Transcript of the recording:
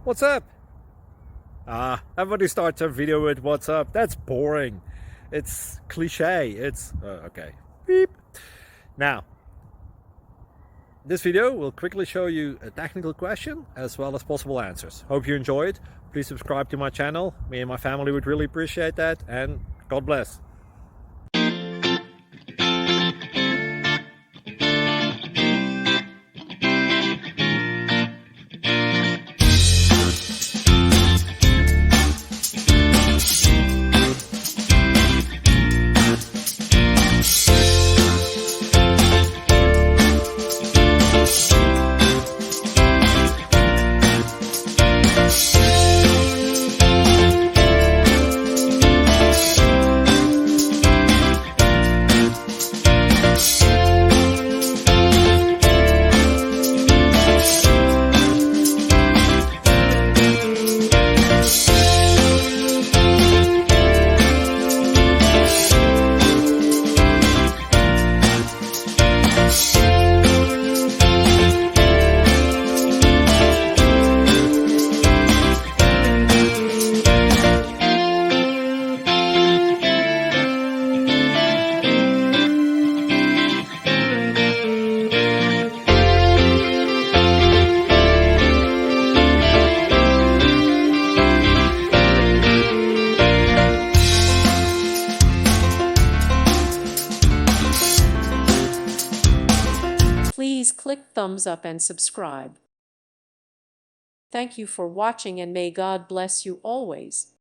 What's up? Everybody starts a video with what's up. That's boring. It's cliche. It's okay. Beep. Now, this video will quickly show you a technical question as well as possible answers. Hope you enjoy it. Please subscribe to my channel. Me and my family would really appreciate that, and God bless. Please click thumbs up and subscribe. Thank you for watching, and may God bless you always.